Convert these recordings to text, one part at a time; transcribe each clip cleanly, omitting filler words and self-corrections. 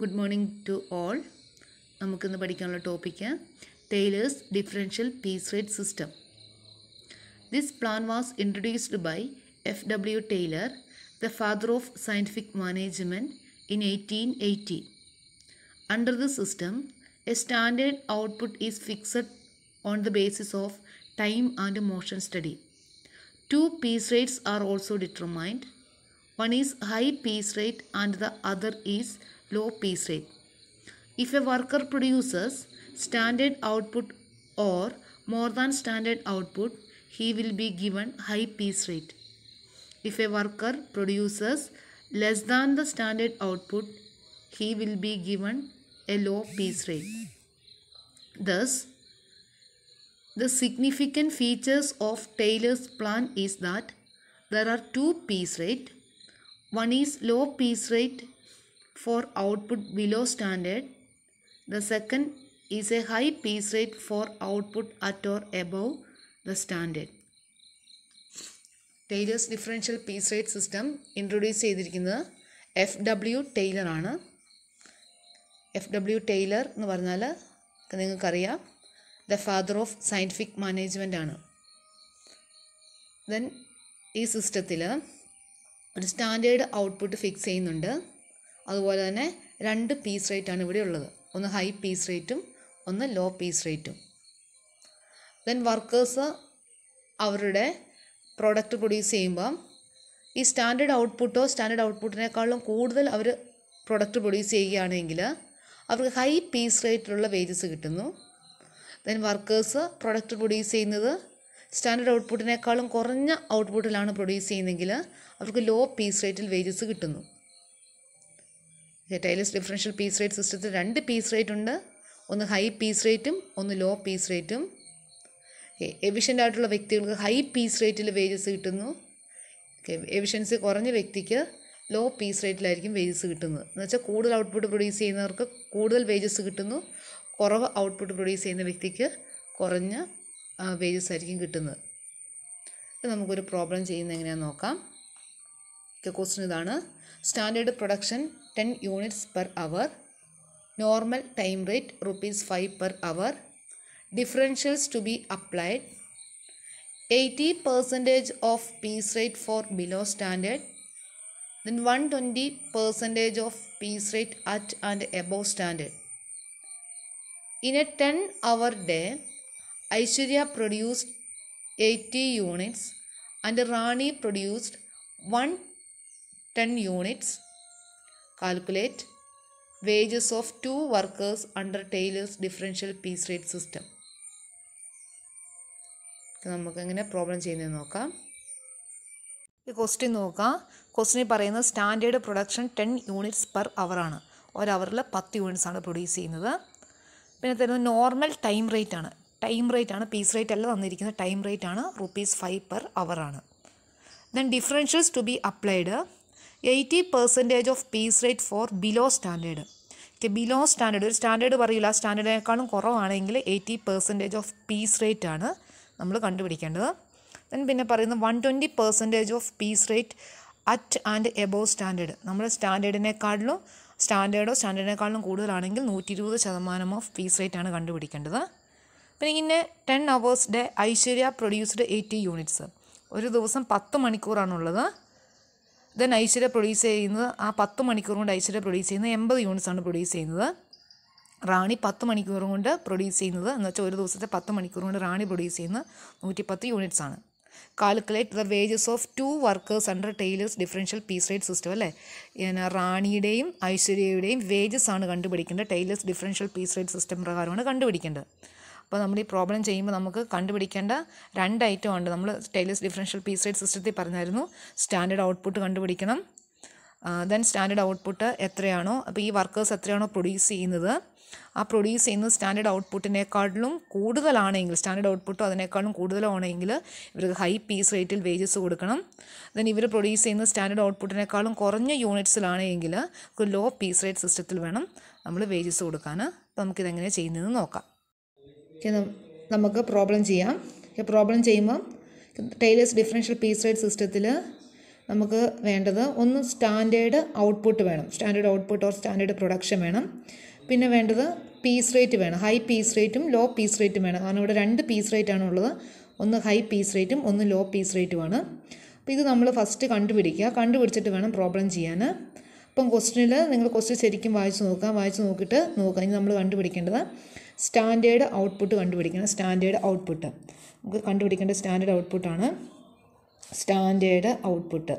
Good morning to all. നമുക്കിന്ന് പഠിക്കാനുള്ള topic Taylor's differential piece rate system. This plan was introduced by F.W. Taylor, the father of scientific management, in 1880. Under the system, a standard output is fixed on the basis of time and motion study. Two piece rates are also determined. One is high piece rate and the other is low piece rate. If a worker produces standard output or more than standard output, he will be given high piece rate. If a worker produces less than the standard output, he will be given a low piece rate. Thus, the significant features of Taylor's plan is that there are two piece rate. One is low piece rate for output below standard. The second is a high piece rate for output at or above the standard. Taylor's differential piece rate system introduce ചെയ്തിരിക്കുന്നത് F.W. Taylor ആണ്. F.W. Taylor എന്ന് പറഞ്ഞാൽ നിങ്ങൾക്കറിയാം the father of scientific management ആണ്. Then ഈ സിസ്റ്റത്തിൽ ഒരു standard output fix ചെയ്യുന്നുണ്ട്. അതുപോലെ തന്നെ രണ്ട് പീസ് റേറ്റാണ് ഇവിടെ ഉള്ളത്. ഒന്ന് ഹൈ പീസ് റേറ്റും ഒന്ന് ലോ പീസ് റേറ്റും. ദെൻ വർക്കേഴ്സ് അവരുടെ പ്രോഡക്റ്റ് പ്രൊഡ്യൂസ് ചെയ്യുമ്പം ഈ സ്റ്റാൻഡേർഡ് ഔട്ട്പുട്ടിനേക്കാളും കൂടുതൽ അവർ പ്രൊഡക്റ്റ് പ്രൊഡ്യൂസ് ചെയ്യുകയാണെങ്കിൽ അവർക്ക് ഹൈ പീസ് റേറ്റിലുള്ള വേജസ് കിട്ടുന്നു. ദെൻ വർക്കേഴ്സ് പ്രൊഡക്റ്റ് പ്രൊഡ്യൂസ് ചെയ്യുന്നത് സ്റ്റാൻഡേർഡ് ഔട്ട്പുട്ടിനേക്കാളും കുറഞ്ഞ ഔട്ട്പുട്ടിലാണ് പ്രൊഡ്യൂസ് ചെയ്യുന്നതെങ്കിൽ അവർക്ക് ലോ പീസ് റേറ്റിൽ വേജസ് കിട്ടുന്നു. ടൈലേഴ്സ് ഡിഫറൻഷ്യൽ പീസ് റേറ്റ് സിസ്റ്റത്തിൽ രണ്ട് പീസ് റേറ്റ് ഉണ്ട്. ഒന്ന് ഹൈ പീസ് റേറ്റും ഒന്ന് ലോ പീസ് റേറ്റും. എഫിഷ്യൻ്റ് ആയിട്ടുള്ള വ്യക്തികൾക്ക് ഹൈ പീസ് റേറ്റിൽ വേജസ് കിട്ടുന്നു. എഫിഷ്യൻസി കുറഞ്ഞ വ്യക്തിക്ക് ലോ പീസ് റേറ്റിലായിരിക്കും വേജസ് കിട്ടുന്നത്. എന്ന് വെച്ചാൽ കൂടുതൽ ഔട്ട്പുട്ട് പ്രൊഡ്യൂസ് ചെയ്യുന്നവർക്ക് കൂടുതൽ വേജസ് കിട്ടുന്നു. കുറവ് ഔട്ട്പുട്ട് പ്രൊഡ്യൂസ് ചെയ്യുന്ന വ്യക്തിക്ക് കുറഞ്ഞ വേജസ് ആയിരിക്കും കിട്ടുന്നത്. നമുക്കൊരു പ്രോബ്ലം ചെയ്യുന്നത് എങ്ങനെയാണെന്ന് നോക്കാം. ക്വസ്റ്റ്യൻ ഇതാണ്. Standard production 10 units per hour, normal time rate ₹5 per hour, differentials to be applied, 80% of piece rate for below standard, then 120% of piece rate at and above standard. In a 10-hour day, Aishwarya produced 80 units and Rani produced 110 units. Calculate wages of two workers under Taylor's differential piece rate system. നമുക്ക് എങ്ങനെ problem ചെയ്യുന്നതെന്ന് നോക്കാം. ഈ question നോക്കാം. ക്വസ്റ്റ്യനിൽ പറയുന്നത് standard production 10 units per hour ആണ്. ഒരു അവറിൽ 10 യൂണിറ്റ്സ് ആണ് പ്രൊഡ്യൂസ് ചെയ്യുന്നത്. പിന്നെ തരുന്നത് നോർമൽ ടൈം റേറ്റ് ആണ്. പീസ് റേറ്റ് അല്ല തന്നിരിക്കുന്നത്, ടൈം റേറ്റ് ആണ്. ₹5 per hour ആണ്. Then differentials to be applied 80% of piece rate for below standard. Below standard ഒരു സ്റ്റാൻഡേർഡ് പറയില്ല, ആ സ്റ്റാൻഡേർഡിനേക്കാളും കുറവാണെങ്കിൽ 80% ഓഫ് പീസ് റേറ്റ് ആണ് നമ്മൾ കണ്ടുപിടിക്കേണ്ടത്. ദെൻ പിന്നെ പറയുന്നത് 120% of piece rate at and above standard. നമ്മൾ സ്റ്റാൻഡേർഡിനേക്കാളും കൂടുതലാണെങ്കിൽ 120% ഓഫ് പീസ് റേറ്റ് ആണ് കണ്ടുപിടിക്കേണ്ടത്. പിന്നെ ഇങ്ങനെ 10 hours day Aishwarya produced 80 units. ഒരു ദിവസം 10 മണിക്കൂറാണുള്ളത്. ദെൻ ഐശ്വര്യ പ്രൊഡ്യൂസ് ചെയ്യുന്നത് ആ 10 മണിക്കൂർ കൊണ്ട് ഐശ്വര്യ പ്രൊഡ്യൂസ് ചെയ്യുന്നത് 80 units ആണ് പ്രൊഡ്യൂസ് ചെയ്യുന്നത്. റാണി 10 മണിക്കൂർ കൊണ്ട് പ്രൊഡ്യൂസ് ചെയ്യുന്നത് എന്ന് വെച്ചാൽ ഒരു ദിവസത്തെ 10 മണിക്കൂർ കൊണ്ട് റാണി പ്രൊഡ്യൂസ് ചെയ്യുന്നത് 110 units ആണ്. Calculate the wages of 2 workers under Taylor's differential piece rate system. അല്ലേ, റാണിയുടെയും ഐശ്വര്യയുടെയും വേജസ് ആണ് കണ്ടുപിടിക്കേണ്ടത്. Taylor's differential piece rate system പ്രകാരമാണ് കണ്ടുപിടിക്കേണ്ടത്. അപ്പോൾ നമ്മൾ ഈ പ്രോബ്ലം ചെയ്യുമ്പോൾ നമുക്ക് കണ്ടുപിടിക്കേണ്ട 2 ഐറ്റം ഉണ്ട്. നമ്മൾ ടൈലേഴ്സ് ഡിഫറൻഷ്യൽ പീസ് റേറ്റ് സിസ്റ്റത്തിൽ പറഞ്ഞായിരുന്നു സ്റ്റാൻഡേർഡ് ഔട്ട്പുട്ട് കണ്ടുപിടിക്കണം. ദെൻ സ്റ്റാൻഡേർഡ് ഔട്ട്പുട്ട് എത്രയാണോ, അപ്പോൾ ഈ വർക്കേഴ്സ് എത്രയാണോ പ്രൊഡ്യൂസ് ചെയ്യുന്നത്, ആ പ്രൊഡ്യൂസ് ചെയ്യുന്നത് സ്റ്റാൻഡേർഡ് ഔട്ട്പുട്ടിനേക്കാളും കൂടുതലാണെങ്കിൽ, സ്റ്റാൻഡേർഡ് ഔട്ട്പുട്ടോ അതിനേക്കാളും കൂടുതലാണെങ്കിൽ ഇവർക്ക് ഹൈ പീസ് റേറ്റിൽ വേജസ് കൊടുക്കണം. ദെൻ ഇവർ പ്രൊഡ്യൂസ് ചെയ്യുന്ന സ്റ്റാൻഡേർഡ് ഔട്ട്പുട്ടിനേക്കാളും കുറഞ്ഞ യൂണിറ്റ്സിലാണെങ്കിൽ ലോ പീസ് റേറ്റ് സിസ്റ്റത്തിൽ വേണം നമ്മൾ വേജസ് കൊടുക്കാൻ. അപ്പോൾ നമുക്കിതെങ്ങനെ ചെയ്യുന്നതെന്ന് നോക്കാം. നമുക്ക് പ്രോബ്ലം ചെയ്യാം. പ്രോബ്ലം ചെയ്യുമ്പം ടൈലേഴ്സ് ഡിഫറൻഷ്യൽ പീസ് റേറ്റ് സിസ്റ്റത്തിൽ നമുക്ക് വേണ്ടത് ഒന്ന് സ്റ്റാൻഡേർഡ് ഔട്ട്പുട്ട് വേണം, standard output or standard production വേണം. പിന്നെ വേണ്ടത് പീസ് റേറ്റ് വേണം, ഹൈ പീസ് റേറ്റും ലോ പീസ് റേറ്റും വേണം. കാരണം ഇവിടെ 2 പീസ് റേറ്റാണ് ഉള്ളത്, ഒന്ന് ഹൈ പീസ് റേറ്റും ഒന്ന് ലോ പീസ് റേറ്റുമാണ്. അപ്പോൾ ഇത് നമ്മൾ ഫസ്റ്റ് കണ്ടുപിടിച്ചിട്ട് വേണം പ്രോബ്ലം ചെയ്യാൻ. അപ്പം ക്വസ്റ്റ്യനിൽ നിങ്ങൾ ക്വസ്റ്റ്യൻ ശരിക്കും വായിച്ച് നോക്കിയിട്ട് നോക്കുക. ഇനി നമ്മൾ കണ്ടുപിടിക്കേണ്ടത് സ്റ്റാൻഡേർഡ് ഔട്ട്പുട്ട് കണ്ടുപിടിക്കണം. സ്റ്റാൻഡേർഡ് ഔട്ട്പുട്ട് നമുക്ക് കണ്ടുപിടിക്കേണ്ട സ്റ്റാൻഡേർഡ് ഔട്ട്പുട്ടാണ് standard output.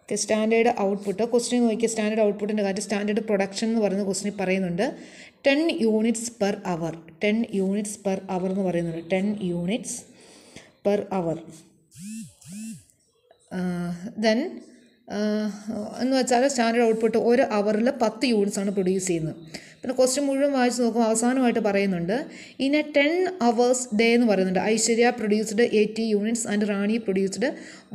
Okay, standard output question നോക്കിയാൽ സ്റ്റാൻഡേർഡ് ഔട്ട്പുട്ടിൻ്റെ കാര്യം സ്റ്റാൻഡേർഡ് പ്രൊഡക്ഷൻ എന്ന് പറയുന്ന ക്വസ്റ്റ്യൻ പറയുന്നുണ്ട് 10 units per hour. 10 units per hour എന്ന് പറയുന്നുണ്ട്. 10 യൂണിറ്റ്സ് പെർ അവർ. ദെൻ എന്ന് വെച്ചാൽ സ്റ്റാൻഡേർഡ് ഔട്ട്പുട്ട് ഒരു അവറിൽ 10 യൂണിറ്റ്സാണ് പ്രൊഡ്യൂസ് ചെയ്യുന്നത്. പിന്നെ ക്വസ്റ്റ്യൻ മുഴുവൻ വായിച്ച് നോക്കുമ്പോൾ അവസാനമായിട്ട് പറയുന്നുണ്ട് ഇൻ എ 10 hours ഡേ എന്ന് പറയുന്നുണ്ട്. Aishwarya produced 80 units and Rani produced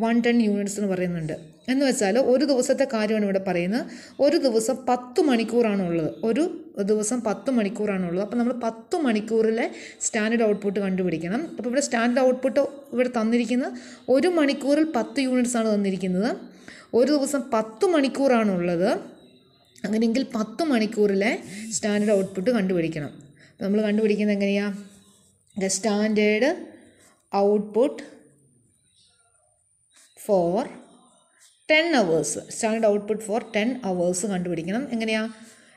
110 units എന്ന് പറയുന്നുണ്ട്. എന്ന് വെച്ചാൽ ഒരു ദിവസത്തെ കാര്യമാണ് ഇവിടെ പറയുന്നത്. ഒരു ദിവസം 10 മണിക്കൂറാണുള്ളത്. ഒരു ദിവസം 10 മണിക്കൂറാണുള്ളത്. അപ്പോൾ നമ്മൾ 10 മണിക്കൂറിലെ സ്റ്റാൻഡേർഡ് ഔട്ട്പുട്ട് കണ്ടുപിടിക്കണം. അപ്പോൾ ഇവിടെ സ്റ്റാൻഡേർഡ് ഔട്ട്പുട്ട് ഇവിടെ തന്നിരിക്കുന്നത് 1 മണിക്കൂറിൽ 10 യൂണിറ്റ്സാണ് തന്നിരിക്കുന്നത്. ഒരു ദിവസം 10 മണിക്കൂറാണുള്ളത്. അങ്ങനെയെങ്കിൽ 10 മണിക്കൂറിലെ സ്റ്റാൻഡേർഡ് ഔട്ട്പുട്ട് കണ്ടുപിടിക്കണം. നമ്മൾ കണ്ടുപിടിക്കുന്നത് എങ്ങനെയാണ്? Standard output for 10 hours. Standard output for 10 hours കണ്ടുപിടിക്കണം. എങ്ങനെയാണ്?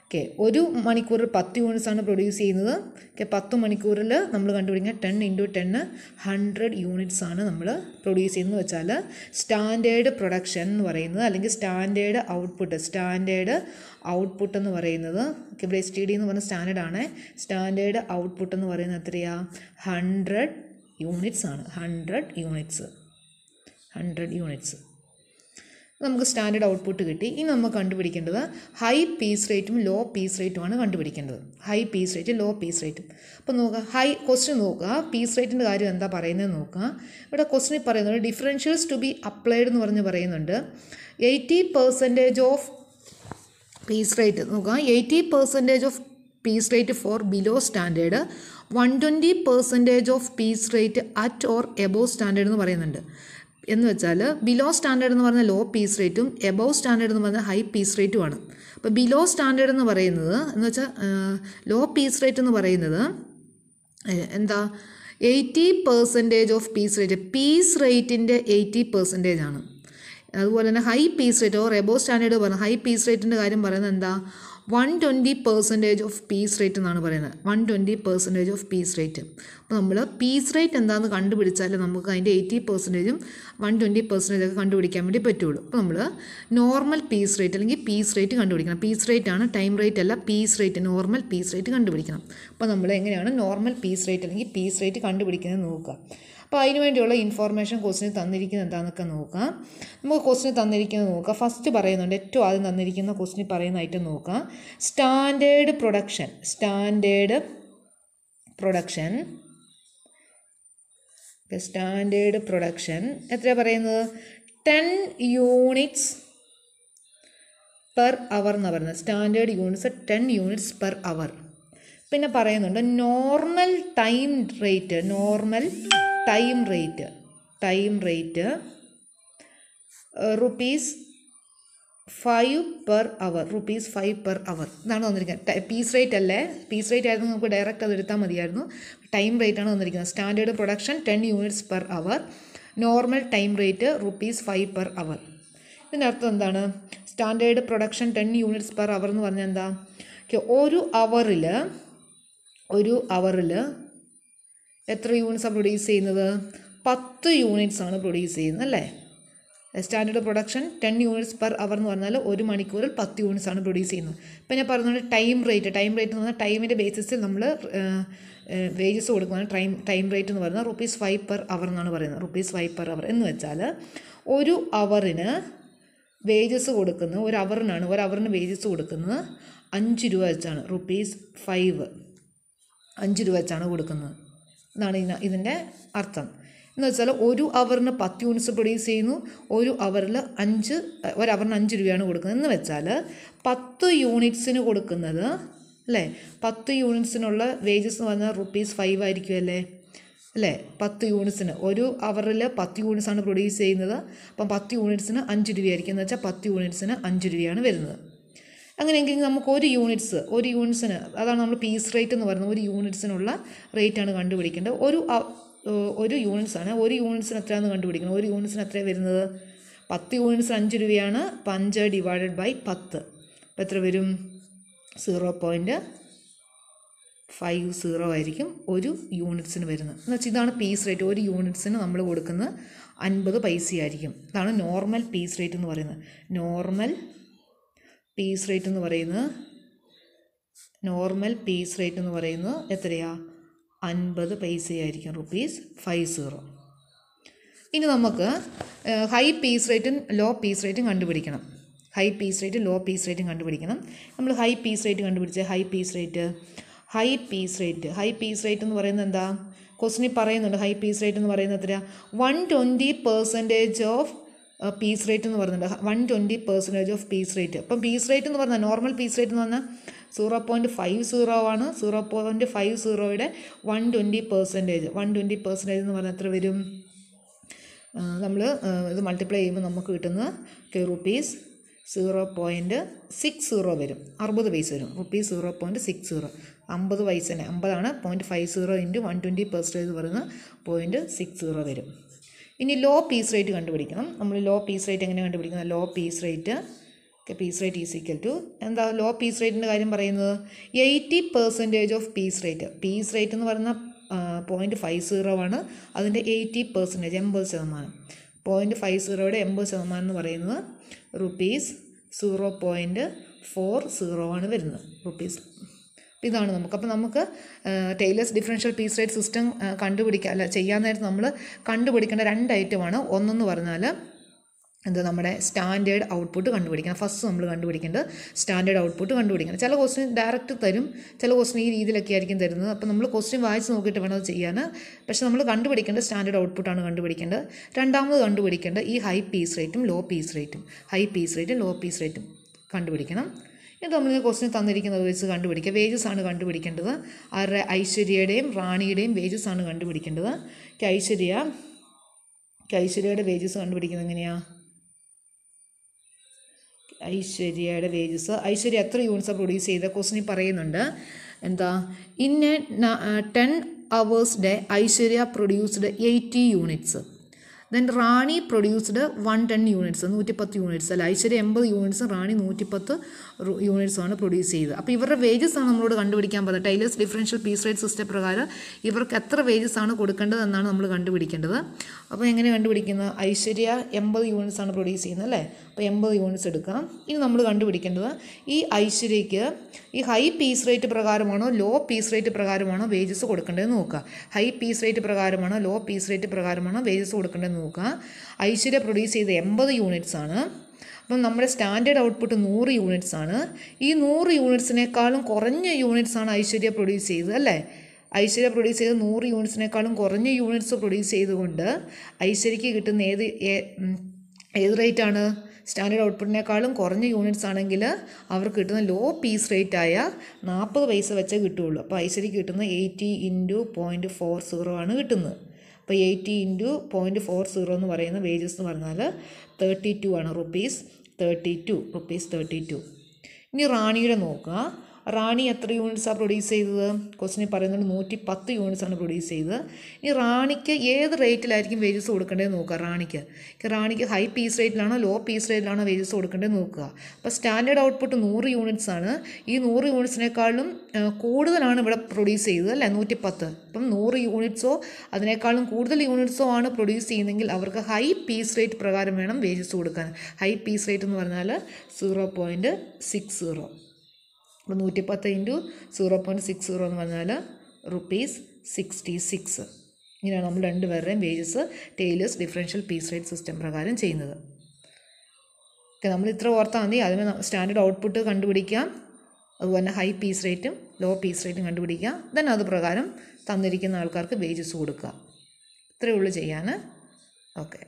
ഓക്കെ, ഒരു മണിക്കൂറിൽ 10 യൂണിറ്റ്സാണ് പ്രൊഡ്യൂസ് ചെയ്യുന്നത്. ഓക്കെ, 10 മണിക്കൂറിൽ നമ്മൾ കണ്ടുപിടിക്കുക 10 × 10 100 യൂണിറ്റ്സാണ് നമ്മൾ പ്രൊഡ്യൂസ് ചെയ്യുന്നത് വെച്ചാൽ സ്റ്റാൻഡേർഡ് പ്രൊഡക്ഷൻ എന്ന് പറയുന്നത് അല്ലെങ്കിൽ സ്റ്റാൻഡേർഡ് ഔട്ട്പുട്ട് എന്ന് പറയുന്നത് ഇവിടെ STD എന്ന് പറഞ്ഞ സ്റ്റാൻഡേർഡ് ആണ്. സ്റ്റാൻഡേർഡ് ഔട്ട്പുട്ട് എന്ന് പറയുന്നത് എത്രയാണ്? 100 യൂണിറ്റ്സ് ആണ്. 100 യൂണിറ്റ്സ് നമുക്ക് സ്റ്റാൻഡേർഡ് ഔട്ട്പുട്ട് കിട്ടി. ഇനി നമുക്ക് കണ്ടുപിടിക്കേണ്ടത് ഹൈ പീസ് റേറ്റും ലോ പീസ് റേറ്റുമാണ് കണ്ടുപിടിക്കേണ്ടത്. ഹൈ പീസ് റേറ്റും ലോ പീസ് റേറ്റും. അപ്പോൾ നോക്കുക, ക്വസ്റ്റ്യൻ നോക്കുക, പീസ് റേറ്റിൻ്റെ കാര്യം എന്താ പറയുന്നത് നോക്കുക. ഇവിടെ ക്വസ്റ്റ്യനിൽ പറയുന്നത് ഡിഫറൻഷ്യൽസ് ടു ബി അപ്ലൈഡ് എന്ന് പറയുന്നുണ്ട്. 80% ഓഫ് പീസ് റേറ്റ് നോക്കുക, 80% of piece rate for below standard, 120% of piece rate at or above standard എന്ന് പറയുന്നുണ്ട്. എന്ന് വെച്ചാൽ ബിലോ സ്റ്റാൻഡേർഡ് എന്ന് പറഞ്ഞാൽ ലോ പീസ് റേറ്റും എബോവ് സ്റ്റാൻഡേർഡ് എന്ന് പറഞ്ഞാൽ ഹൈ പീസ് റേറ്റുമാണ്. അപ്പോൾ ബിലോ സ്റ്റാൻഡേർഡ് എന്ന് പറയുന്നത് എന്ന് വെച്ചാൽ ലോ പീസ് റേറ്റ് എന്ന് പറയുന്നത് എന്താ? 80% ഓഫ് പീസ് റേറ്റിൻ്റെ 80% ആണ്. അതുപോലെ തന്നെ high piece rate or above standard പറഞ്ഞാൽ ഹൈ പീസ് റേറ്റിൻ്റെ കാര്യം പറയുന്നത് എന്താ? 120% ഓഫ് പീസ് റേറ്റ് എന്നാണ് പറയുന്നത്. 120% ഓഫ് പീസ് റേറ്റ്. അപ്പോൾ നമ്മൾ പീസ് റേറ്റ് എന്താണെന്ന് കണ്ടുപിടിച്ചാൽ നമുക്ക് അതിൻ്റെ 80%ഉം 120% ഒക്കെ കണ്ടുപിടിക്കാൻ വേണ്ടി പറ്റുള്ളൂ. അപ്പോൾ നമ്മൾ നോർമൽ പീസ് റേറ്റ് അല്ലെങ്കിൽ പീസ് റേറ്റ് കണ്ടുപിടിക്കണം. പീസ് റേറ്റ് ആണ്, ടൈം റേറ്റ് അല്ല. Piece rate, normal piece rate കണ്ടുപിടിക്കണം. അപ്പോൾ നമ്മൾ എങ്ങനെയാണ് നോർമൽ പീസ് റേറ്റ് അല്ലെങ്കിൽ പീസ് റേറ്റ് കണ്ടുപിടിക്കുന്നത് നോക്കുക. അപ്പോൾ അതിന് വേണ്ടിയുള്ള ഇൻഫോർമേഷൻ ക്വസ്റ്റിന് തന്നിരിക്കുന്നത് എന്താണെന്നൊക്കെ നോക്കാം. നമുക്ക് ക്വസ്റ്റിന് തന്നിരിക്കുന്നത് നോക്കാം. ഫസ്റ്റ് പറയുന്നുണ്ട്, ഏറ്റവും ആദ്യം തന്നിരിക്കുന്ന ക്വസ്റ്റിന് പറയുന്ന ഐറ്റം നോക്കാം. സ്റ്റാൻഡേർഡ് പ്രൊഡക്ഷൻ എത്രയാണ് പറയുന്നത്? 10 യൂണിറ്റ്സ് പെർ അവർ എന്ന് പറയുന്നത്. സ്റ്റാൻഡേർഡ് യൂണിറ്റ്സ് 10 യൂണിറ്റ്സ് പെർ അവർ. പിന്നെ പറയുന്നുണ്ട് normal time rate ₹5 per hour. ഇതാണ് വന്നിരിക്കുന്നത്. പീസ് റേറ്റ് അല്ലേ, പീസ് റേറ്റ് ആയിരുന്നു നമുക്ക് ഡയറക്റ്റ് അത് എടുത്താൽ മതിയായിരുന്നു. ടൈം റേറ്റ് ആണ് വന്നിരിക്കുന്നത്. സ്റ്റാൻഡേർഡ് പ്രൊഡക്ഷൻ 10 യൂണിറ്റ്സ് പെർ അവർ, normal time rate ₹5 per hour. ഇതിൻ്റെ അർത്ഥം എന്താണ്? Standard production 10 units per hour എന്ന് പറഞ്ഞാൽ എന്താ? ഒരു അവറിൽ എത്ര യൂണിറ്റ്സാണ് പ്രൊഡ്യൂസ് ചെയ്യുന്നത്? 10 യൂണിറ്റ്സ് ആണ് പ്രൊഡ്യൂസ് ചെയ്യുന്നത് അല്ലേ? Standard production 10 units per hour എന്ന് പറഞ്ഞാൽ ഒരു മണിക്കൂറിൽ 10 യൂണിറ്റ്സ് ആണ് പ്രൊഡ്യൂസ് ചെയ്യുന്നത്. ഇപ്പം ഞാൻ പറഞ്ഞത് ടൈം റേറ്റ് എന്ന് പറഞ്ഞാൽ ടൈമിൻ്റെ ബേസിസിൽ നമ്മൾ വേജസ് കൊടുക്കുകയാണ്. ടൈം റേറ്റ് എന്ന് പറയുന്നത് ₹5 per hour എന്നാണ് പറയുന്നത്. ₹5 per hour എന്ന് വെച്ചാൽ ഒരു അവറിന് വേജസ് കൊടുക്കുന്നത്, ഒരു അവറിന് വേജസ് കൊടുക്കുന്നത് 5 രൂപ വെച്ചാണ്. ₹5 വെച്ചാണ് കൊടുക്കുന്നത് എന്നാണ് ഇതിൻ്റെ അർത്ഥം. എന്ന് വെച്ചാൽ ഒരു അവറിന് 10 യൂണിറ്റ്സ് പ്രൊഡ്യൂസ് ചെയ്യുന്നു, ഒരു അവറിന് 5 രൂപയാണ് കൊടുക്കുന്നത്. എന്ന് വെച്ചാൽ 10 യൂണിറ്റ്സിന് കൊടുക്കുന്നത് അല്ലേ, 10 യൂണിറ്റ്സിനുള്ള വേജസ് എന്ന് പറഞ്ഞാൽ ₹5 ആയിരിക്കും അല്ലേ? അല്ലേ? 10 യൂണിറ്റ്സിന് ഒരു അവറിൽ 10 യൂണിറ്റ്സാണ് പ്രൊഡ്യൂസ് ചെയ്യുന്നത്. അപ്പം 10 യൂണിറ്റ്സിന് 5 രൂപയായിരിക്കും. എന്ന് വെച്ചാൽ 10 യൂണിറ്റ്സിന് 5 രൂപയാണ് വരുന്നത്. അങ്ങനെയെങ്കിൽ നമുക്ക് ഒരു യൂണിറ്റ്സിന് അതാണ് നമ്മൾ പീസ് റേറ്റ് എന്ന് പറയുന്നത്. ഒരു യൂണിറ്റ്സിനുള്ള റേറ്റാണ് കണ്ടുപിടിക്കേണ്ടത്. ഒരു യൂണിറ്റ്സാണ്. ഒരു യൂണിറ്റ്സിന് എത്രയാണെന്ന് കണ്ടുപിടിക്കണം. ഒരു യൂണിറ്റ്സിന് എത്രയാണ് വരുന്നത്? 10 യൂണിറ്റ്സിന് 5 രൂപയാണ്. 5 ഡിവൈഡഡ് ബൈ 10 അപ്പോൾ എത്ര വരും? 0.50 ആയിരിക്കും ഒരു യൂണിറ്റ്സിന് വരുന്നത്. എന്ന് വെച്ചാൽ ഇതാണ് പീസ് റേറ്റ്. ഒരു യൂണിറ്റ്സിന് നമ്മൾ കൊടുക്കുന്നത് 50 പൈസയായിരിക്കും. ഇതാണ് നോർമൽ പീസ് റേറ്റ് എന്ന് പറയുന്നത്. നോർമൽ പീസ് റേറ്റ് എന്ന് പറയുന്നത് എത്രയാ? 50 പൈസയായിരിക്കും. ₹50. ഇനി നമുക്ക് ഹൈ പീസ് റേറ്റും ലോ പീസ് റേറ്റും കണ്ടുപിടിക്കണം. നമ്മൾ ഹൈ പീസ് റേറ്റ് കണ്ടുപിടിച്ച ഹൈ പീസ് റേറ്റ് എന്ന് പറയുന്നത് എന്താ? ക്വസ്റ്റ്യനിൽ പറയുന്നുണ്ട്. ഹൈ പീസ് റേറ്റ് എന്ന് പറയുന്നത് എത്രയാ? 120% ഓഫ് പീസ് റേറ്റ് എന്ന് പറയുന്നുണ്ട്. 120% ഓഫ് പീസ് റേറ്റ്. അപ്പം പീസ് റേറ്റ് എന്ന് പറഞ്ഞാൽ നോർമൽ പീസ് റേറ്റ് എന്ന് പറഞ്ഞാൽ 0.50 ആണ്. 0.50യുടെ 120% എന്ന് പറഞ്ഞാൽ എത്ര വരും? നമ്മൾ ഇത് മൾട്ടിപ്ലൈ ചെയ്യുമ്പോൾ നമുക്ക് കിട്ടുന്നത് ₹0.60 വരും. 60 പൈസ വരും. ₹0.60. 50 പൈസനെ 50 0.50 ഇൻറ്റു 120% എന്ന് പറയുന്നത് 0.60 വരും. ഇനി ലോ പീസ് റേറ്റ് കണ്ടുപിടിക്കണം. നമ്മൾ ലോ പീസ് റേറ്റ് എങ്ങനെ കണ്ടുപിടിക്കുന്നത്? Low piece rate is equal to എന്താ? ലോ പീസ് റേറ്റിൻ്റെ കാര്യം പറയുന്നത് 80% of piece rate. Piece rate എന്ന് പറയുന്ന 0.50 ആണ്. അതിൻ്റെ 80% 80%. 0.50യുടെ 80% എന്ന് പറയുന്നത് ₹0.40 ആണ് വരുന്നത്. ഇതാണ് നമുക്ക്. അപ്പോൾ നമുക്ക് Taylor's differential piece rate system ചെയ്യാൻ നേരത്ത് നമ്മൾ കണ്ടുപിടിക്കേണ്ട 2 ഐറ്റമാണ്. ഒന്നെന്ന് പറഞ്ഞാൽ നമ്മുടെ സ്റ്റാൻഡേർഡ് ഔട്ട്പുട്ട് കണ്ടുപിടിക്കണം. ഫസ്റ്റ് നമ്മൾ കണ്ടുപിടിക്കേണ്ടത് സ്റ്റാൻഡേർഡ് ഔട്ട്പുട്ട് കണ്ടുപിടിക്കണം. ചില ക്വസ്റ്റ്യൻ ഡയറക്റ്റ് തരും, ചില ക്വസ്റ്റ്യൻ ഈ രീതിയിലൊക്കെ ആയിരിക്കും തരുന്നത്. അപ്പോൾ നമ്മൾ ക്വസ്റ്റ്യൻ വായിച്ച് നോക്കിയിട്ട് വേണം അത് ചെയ്യാൻ. പക്ഷേ നമ്മൾ കണ്ടുപിടിക്കേണ്ടത് സ്റ്റാൻഡേർഡ് ഔട്ട്പുട്ടാണ് കണ്ടുപിടിക്കേണ്ടത്. രണ്ടാമത് കണ്ടുപിടിക്കേണ്ടത് ഈ ഹൈ പീസ് റേറ്റും ലോ പീസ് റേറ്റും കണ്ടുപിടിക്കണം. ഇത് നമ്മൾ ക്വസ്റ്റ്യൻ തന്നിരിക്കുന്നത് വെച്ച് കണ്ടുപിടിക്കുക. വേജസ് ആണ് കണ്ടുപിടിക്കേണ്ടത്. ആരുടെ? ഐശ്വര്യയുടെയും റാണിയുടെയും വേജസ് ആണ് കണ്ടുപിടിക്കേണ്ടത്. ഐശ്വര്യയുടെ വേജസ് കണ്ടുപിടിക്കുന്നത് എങ്ങനെയാണ്? ഐശ്വര്യ എത്ര യൂണിറ്റ്സാണ് പ്രൊഡ്യൂസ് ചെയ്ത? ക്വസ്റ്റ്യനിൽ പറയുന്നുണ്ട് എന്താ? In A 10 hours day Aishwarya produced 80 units. Then Rani produced 110 units, 110 units. അല്ല, ഐശ്വര്യ 80 യൂണിറ്റ്സും റാണി 110 യൂണിറ്റ്സുമാണ് പ്രൊഡ്യൂസ് ചെയ്തത്. അപ്പോൾ ഇവരുടെ വേജസ് ആണ് നമ്മളോട് കണ്ടുപിടിക്കാൻ പറഞ്ഞത്. Taylor's differential piece rate system പ്രകാരം ഇവർക്ക് എത്ര വേജസ് ആണ് കൊടുക്കേണ്ടത് എന്നാണ് നമ്മൾ കണ്ടുപിടിക്കേണ്ടത്. അപ്പോൾ എങ്ങനെ കണ്ടുപിടിക്കുന്നത്? ഐശ്വര്യ 80 യൂണിറ്റ്സ് ആണ് പ്രൊഡ്യൂസ് ചെയ്യുന്നത് അല്ലേ? അപ്പോൾ 80 യൂണിറ്റ്സ് എടുക്കാം. ഇനി നമ്മൾ കണ്ടുപിടിക്കേണ്ടത് ഈ ഐശ്വര്യയ്ക്ക് ഈ ഹൈ പീസ് റേറ്റ് പ്രകാരമാണോ ലോ പീസ് റേറ്റ് പ്രകാരമാണോ വേജസ് കൊടുക്കേണ്ടതെന്ന് നോക്കുക. ഹൈ പീസ് റേറ്റ് പ്രകാരമാണോ ലോ പീസ് റേറ്റ് പ്രകാരമാണോ വേജസ് കൊടുക്കേണ്ടതെന്ന് നോക്കുക. ഐശ്വര്യ പ്രൊഡ്യൂസ് ചെയ്ത് 80 യൂണിറ്റ്സ് ആണ്. അപ്പം നമ്മുടെ സ്റ്റാൻഡേർഡ് ഔട്ട്പുട്ട് 100 യൂണിറ്റ്സ് ആണ്. ഈ 100 യൂണിറ്റ്സിനേക്കാളും കുറഞ്ഞ യൂണിറ്റ്സ് ആണ് ഐശ്വര്യ പ്രൊഡ്യൂസ് ചെയ്തത് അല്ലേ? ഐശ്വര്യ പ്രൊഡ്യൂസ് ചെയ്ത് 100 യൂണിറ്റ്സിനേക്കാളും കുറഞ്ഞ യൂണിറ്റ്സ് പ്രൊഡ്യൂസ് ചെയ്തുകൊണ്ട് ഐശ്വര്യയ്ക്ക് കിട്ടുന്ന ഏത് റേറ്റാണ്? സ്റ്റാൻഡേർഡ് ഔട്ട്പുട്ടിനേക്കാളും കുറഞ്ഞ യൂണിറ്റ്സ് ആണെങ്കിൽ അവർക്ക് കിട്ടുന്ന ലോ പീസ് റേറ്റായ 40 പൈസ വെച്ചേ കിട്ടുകയുള്ളൂ. അപ്പോൾ ഐശ്വര്യയ്ക്ക് കിട്ടുന്ന 80 × 0.40 ആണ് കിട്ടുന്നത്. അപ്പോൾ 80 × 0.40 എന്ന് പറയുന്ന വേജസ് എന്ന് പറഞ്ഞാൽ 32 ആണ്. ₹32. ഇനി റാണിയുടെ നോക്കുക. റാണി എത്ര യൂണിറ്റ്സാണ് പ്രൊഡ്യൂസ് ചെയ്തത്? ക്വസ്റ്റ്യനിൽ പറയുന്നത് 110 യൂണിറ്റ്സാണ് പ്രൊഡ്യൂസ് ചെയ്തത്. ഈ റാണിക്ക് ഏത് റേറ്റിലായിരിക്കും വേജസ് കൊടുക്കേണ്ടതെന്ന് നോക്കുക. റാണിക്ക് ഹൈ പീസ് റേറ്റിലാണോ ലോ പീസ് റേറ്റിലാണോ വേജസ് കൊടുക്കേണ്ടതെന്ന് നോക്കുക. അപ്പോൾ സ്റ്റാൻഡേർഡ് ഔട്ട്പുട്ട് 100 യൂണിറ്റ്സ് ആണ്. ഈ 100 യൂണിറ്റ്സിനേക്കാളും കൂടുതലാണ് ഇവിടെ പ്രൊഡ്യൂസ് ചെയ്തത് അല്ലേ? 110. അപ്പം 100 യൂണിറ്റ്സോ അതിനേക്കാളും കൂടുതൽ യൂണിറ്റ്സോ ആണ് പ്രൊഡ്യൂസ് ചെയ്യുന്നതെങ്കിൽ അവർക്ക് ഹൈ പീസ് റേറ്റ് പ്രകാരം വേണം വേജസ് കൊടുക്കാൻ. ഹൈ പീസ് റേറ്റ് എന്ന് പറഞ്ഞാൽ 0.60. അപ്പോൾ 110 × 0.60 എന്ന് പറഞ്ഞാൽ ₹66. ഇങ്ങനെയാണ് നമ്മൾ രണ്ടുപേരുടെയും wages Taylor's differential piece rate system പ്രകാരം ചെയ്യുന്നത്. ഓക്കെ, നമ്മൾ ഇത്ര ഓർത്താൽ മതി. അതിന് സ്റ്റാൻഡേർഡ് ഔട്ട്പുട്ട് കണ്ടുപിടിക്കാം, അതുപോലെ ഹൈ പീസ് റേറ്റും ലോ പീസ് റേറ്റും കണ്ടുപിടിക്കുക. ദെൻ അത് പ്രകാരം തന്നിരിക്കുന്ന ആൾക്കാർക്ക് വേജസ് കൊടുക്കുക. ഇത്രയേ ഉള്ളൂ ചെയ്യാൻ. ഓക്കെ.